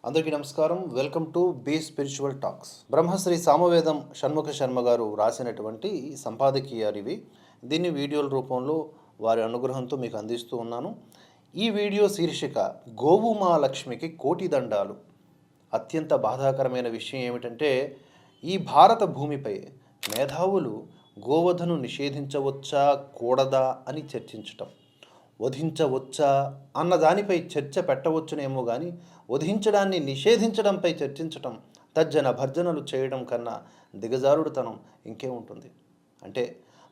అందరికీ నమస్కారం. Welcome to B spiritual talks. Brahmasri Samavedam Shanmukha Sarma గారు రాసినటువంటి సంపాదకీయాలు ఇవి. దీన్ని వీడియోల రూపంలో వారి అనుగ్రహంతో మీకు అందిస్తూ ఉన్నాను. ఈ వీడియో శీర్షిక గోవు మా లక్ష్మికి కోటి దండాలు. అత్యంత బాధాకరమైన విషయం ఏమిటంటే, ఈ భారత భూమిపై మేధావులు గోవధను నిషేధించవచ్చా కూడదా అని చర్చించటం, వధించవచ్చా అన్న దానిపై చర్చ పెట్టవచ్చునేమో కానీ వధించడాన్ని నిషేధించడంపై చర్చించటం, తర్జన భర్జనలు చేయడం కన్నా దిగజారుడుతనం ఇంకేముంటుంది. అంటే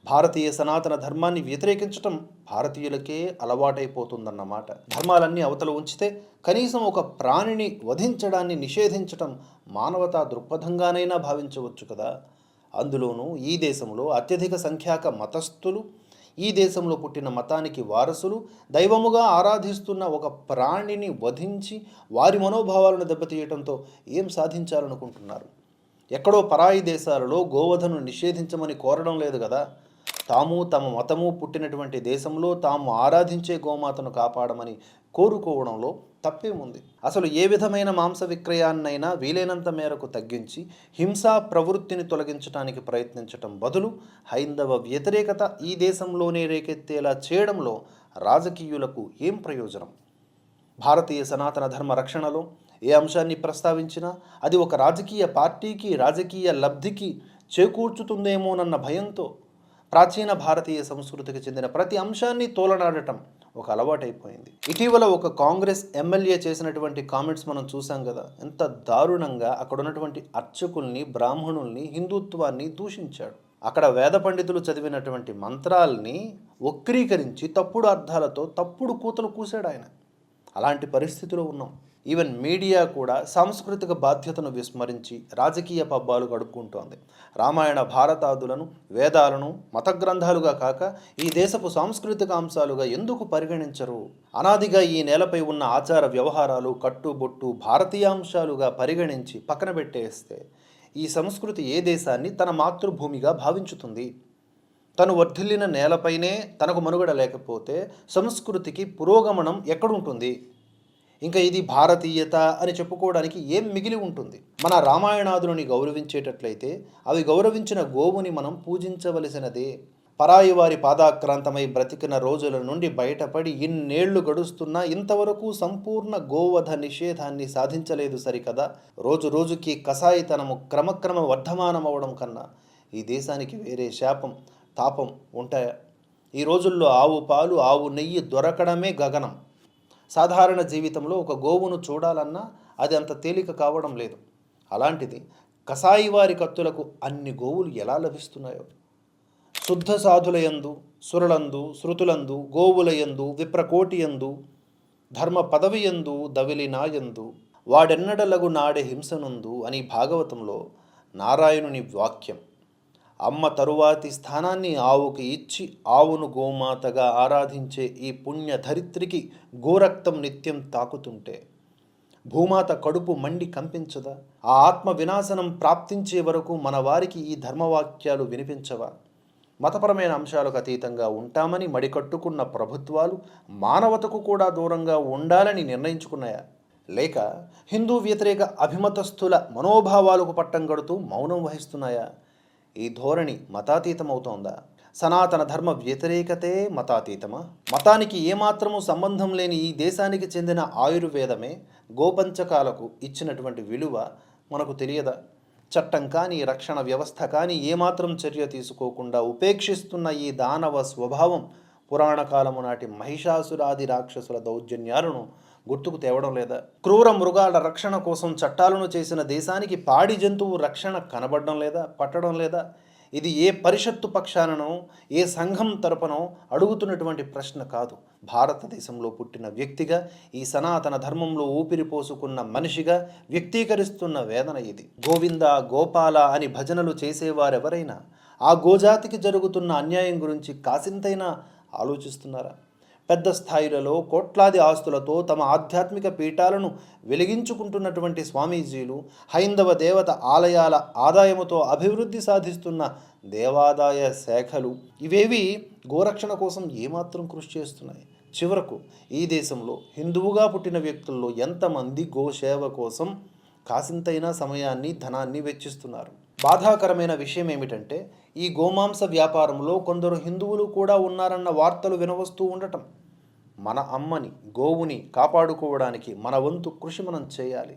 భారతీయ సనాతన ధర్మాన్ని వ్యతిరేకించటం భారతీయులకే అలవాటైపోతుందన్నమాట. ధర్మాలన్నీ అవతల ఉంచితే కనీసం ఒక ప్రాణిని వధించడాన్ని నిషేధించటం మానవతా దృక్పథంగానైనా భావించవచ్చు కదా. అందులోనూ ఈ దేశంలో అత్యధిక సంఖ్యాక మతస్థులు, ఈ దేశంలో పుట్టిన మతానికి వారసులు దైవముగా ఆరాధిస్తున్న ఒక ప్రాణిని వధించి వారి మనోభావాలను దెబ్బతీయటంతో ఏం సాధించాలనుకుంటున్నారు? ఎక్కడో పరాయి దేశాలలో గోవధను నిషేధించమని కోరడం లేదు కదా. తాము తమ మతము పుట్టినటువంటి దేశంలో తాము ఆరాధించే గోమాతను కాపాడమని కోరుకోవడంలో తప్పేముంది? అసలు ఏ విధమైన మాంస విక్రయాన్నైనా వీలైనంత మేరకు తగ్గించి హింసా ప్రవృత్తిని తొలగించడానికి ప్రయత్నించటం బదులు హైందవ వ్యతిరేకత ఈ దేశంలోనే రేకెత్తేలా చేయడంలో రాజకీయులకు ఏం ప్రయోజనం? భారతీయ సనాతన ధర్మ రక్షణలో ఏ అంశాన్ని ప్రస్తావించినా అది ఒక రాజకీయ పార్టీకి, రాజకీయ లబ్ధికి చేకూర్చుతుందేమోనన్న భయంతో ప్రాచీన భారతీయ సంస్కృతికి చెందిన ప్రతి అంశాన్ని తోలనాడటం ఒక అలవాటైపోయింది. ఇటీవల ఒక కాంగ్రెస్ ఎమ్మెల్యే చేసినటువంటి కామెంట్స్ మనం చూసాం కదా. ఎంత దారుణంగా అక్కడ ఉన్నటువంటి అర్చకుల్ని, బ్రాహ్మణుల్ని, హిందుత్వాన్ని దూషించాడు. అక్కడ వేద పండితులు చదివినటువంటి మంత్రాల్ని వక్రీకరించి తప్పుడు అర్థాలతో తప్పుడు కూతలు కూశాడు ఆయన. అలాంటి పరిస్థితిలో ఉన్నాం. ఈవెన్ మీడియా కూడా సాంస్కృతిక బాధ్యతను విస్మరించి రాజకీయ పబ్బాలు గడుపుకుంటోంది. రామాయణ భారతాదులను, వేదాలను మత గ్రంథాలుగా కాక ఈ దేశపు సాంస్కృతిక అంశాలుగా ఎందుకు పరిగణించరు? అనాదిగా ఈ నేలపై ఉన్న ఆచార వ్యవహారాలు, కట్టుబొట్టు భారతీయ అంశాలుగా పరిగణించి పక్కన పెట్టేస్తే ఈ సంస్కృతి ఏ దేశాన్ని తన మాతృభూమిగా భావించుతుంది? తను వర్ధిల్లిన నేలపైనే తనకు మనుగడ లేకపోతే సంస్కృతికి పురోగమనం ఎక్కడుంటుంది? ఇంకా ఇది భారతీయత అని చెప్పుకోవడానికి ఏం మిగిలి ఉంటుంది? మన రామాయణాదులని గౌరవించేటట్లయితే అవి గౌరవించిన గోవుని మనం పూజించవలసినదే. పరాయి వారి పాదాక్రాంతమై బ్రతికిన రోజుల నుండి బయటపడి ఇన్నేళ్లు గడుస్తున్నా ఇంతవరకు సంపూర్ణ గోవధ నిషేధాన్ని సాధించలేదు సరికదా. రోజు రోజుకి కసాయితనము క్రమక్రమ వర్ధమానమవడం కన్నా ఈ దేశానికి వేరే శాపం, తాపం ఉంటాయా? ఈ రోజుల్లో ఆవు పాలు, ఆవు నెయ్యి దొరకడమే గగనం. సాధారణ జీవితంలో ఒక గోవును చూడాలన్నా అది అంత తేలిక కావడం లేదు. అలాంటిది కసాయి వారి కత్తులకు అన్ని గోవులు ఎలా లభిస్తున్నాయో? శుద్ధ సాధులయందు, సురలందు, శృతులందు, గోవులయందు, విప్రకోటియందు, ధర్మ పదవియందు, దవిలినాయందు వాడెన్నడలగు నాడే హింసనుందు అని భాగవతంలో నారాయణుని వాక్యం. అమ్మ తరువాతి స్థానాన్ని ఆవుకి ఇచ్చి ఆవును గోమాతగా ఆరాధించే ఈ పుణ్య ధరిత్రికి గోరక్తం నిత్యం తాకుతుంటే భూమాత కడుపు మండి కంపించదా? ఆ ఆత్మ వినాశనం ప్రాప్తించే వరకు మన వారికి ఈ ధర్మవాక్యాలు వినిపించవా? మతపరమైన అంశాలకు అతీతంగా ఉంటామని మడికట్టుకున్న ప్రభుత్వాలు మానవతకు కూడా దూరంగా ఉండాలని నిర్ణయించుకున్నాయా? లేక హిందూ వ్యతిరేక అభిమతస్థుల మనోభావాలకు పట్టం కడుతూ మౌనం వహిస్తున్నాయా? ఈ ధోరణి మతాతీతమవుతోందా? సనాతన ధర్మ వ్యతిరేకతే మతాతీతమా? మతానికి ఏమాత్రము సంబంధం లేని ఈ దేశానికి చెందిన ఆయుర్వేదమే గోపంచకాలకు ఇచ్చినటువంటి విలువ మనకు తెలియదా? చట్టం కానీ, రక్షణ వ్యవస్థ కానీ ఏమాత్రం చర్య తీసుకోకుండా ఉపేక్షిస్తున్న ఈ దానవ స్వభావం పురాణకాలము నాటి మహిషాసురాది రాక్షసుల దౌర్జన్యాలను గుర్తుకు తేవడం లేదా? క్రూర మృగాల రక్షణ కోసం చట్టాలను చేసిన దేశానికి పాడి జంతువు రక్షణ కనబడడం లేదా, పట్టడం లేదా? ఇది ఏ పరిషత్తు పక్షాననో ఏ సంఘం తరపునో అడుగుతున్నటువంటి ప్రశ్న కాదు. భారతదేశంలో పుట్టిన వ్యక్తిగా, ఈ సనాతన ధర్మంలో ఊపిరి పోసుకున్న మనిషిగా వ్యక్తీకరిస్తున్న వేదన ఇది. గోవింద, గోపాల అని భజనలు చేసేవారెవరైనా ఆ గోజాతికి జరుగుతున్న అన్యాయం గురించి కాసింతైనా ఆలోచిస్తున్నారా? పెద్ద స్థాయిలలో కోట్లాది ఆస్తులతో తమ ఆధ్యాత్మిక పీఠాలను వెలిగించుకుంటున్నటువంటి స్వామీజీలు, హైందవ దేవత ఆలయాల ఆదాయముతో అభివృద్ధి సాధిస్తున్న దేవాదాయ శాఖలు ఇవేవి గోరక్షణ కోసం ఏమాత్రం కృషి చేస్తున్నాయి? చివరకు ఈ దేశంలో హిందువుగా పుట్టిన వ్యక్తుల్లో ఎంతమంది గోసేవ కోసం కాసింతైనా సమయాన్ని ధనాన్ని వెచ్చిస్తున్నారు? బాధాకరమైన విషయం ఏమిటంటే ఈ గోమాంస వ్యాపారంలో కొందరు హిందువులు కూడా ఉన్నారన్న వార్తలు వినవస్తూ ఉండటం. మన అమ్మని గోవుని కాపాడుకోవడానికి మన వంతు కృషి మనం చేయాలి.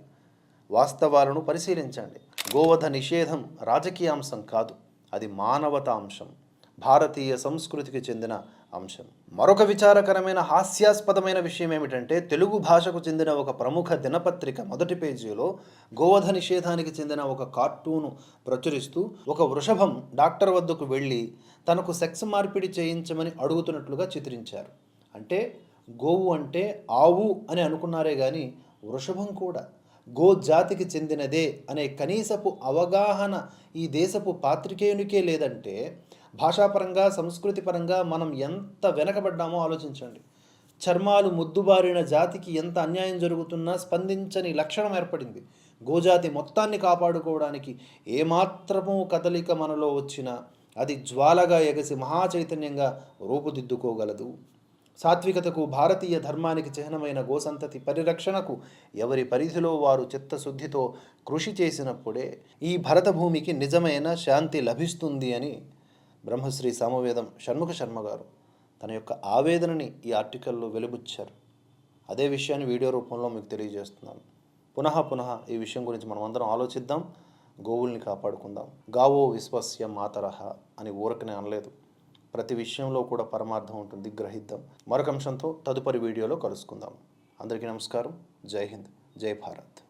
వాస్తవాలను పరిశీలించండి. గోవధ నిషేధం రాజకీయ అంశం కాదు, అది మానవతా అంశం, భారతీయ సంస్కృతికి చెందిన అంశం. మరొక విచారకరమైన హాస్యాస్పదమైన విషయం ఏమిటంటే తెలుగు భాషకు చెందిన ఒక ప్రముఖ దినపత్రిక మొదటి పేజీలో గోవధ నిషేధానికి చెందిన ఒక కార్టూను ప్రచురిస్తూ ఒక వృషభం డాక్టర్ వద్దకు వెళ్ళి తనకు సెక్స్ మార్పిడి చేయించమని అడుగుతున్నట్లుగా చిత్రించారు. అంటే గోవు అంటే ఆవు అని అనుకున్నారే కానీ వృషభం కూడా గో జాతికి చెందినదే అనే కనీసపు అవగాహన ఈ దేశపు పాత్రికేయునికే లేదంటే భాషాపరంగా సంస్కృతిపరంగా మనం ఎంత వెనకబడ్డామో ఆలోచించండి. చర్మాలు ముద్దుబారిన జాతికి ఎంత అన్యాయం జరుగుతున్నా స్పందించని లక్షణం ఏర్పడింది. గోజాతి మొత్తాన్ని కాపాడుకోవడానికి ఏమాత్రమూ కదలిక మనలో వచ్చినా అది జ్వాలగా ఎగసి మహాచైతన్యంగా రూపుదిద్దుకోగలదు. సాత్వికతకు, భారతీయ ధర్మానికి చిహ్నమైన గోసంతతి పరిరక్షణకు ఎవరి పరిధిలో వారు చిత్తశుద్ధితో కృషి చేసినప్పుడే ఈ భరతభూమికి నిజమైన శాంతి లభిస్తుంది అని బ్రహ్మశ్రీ సామవేదం షణ్ముఖ శర్మ గారు తన యొక్క ఆవేదనని ఈ ఆర్టికల్లో వెలుబుచ్చారు. అదే విషయాన్ని వీడియో రూపంలో మీకు తెలియజేస్తున్నాను. పునః ఈ విషయం గురించి మనం అందరం ఆలోచిద్దాం. గోవుల్ని కాపాడుకుందాం. గావో విశ్వస్య మాతరహ అని ఊరకనే అనలేదు. ప్రతి విషయంలో కూడా పరమార్థం ఉంటుంది, గ్రహిద్దాం. మరొక అంశంతో తదుపరి వీడియోలో కలుసుకుందాం. అందరికీ నమస్కారం. జై హింద్, జై భారత్.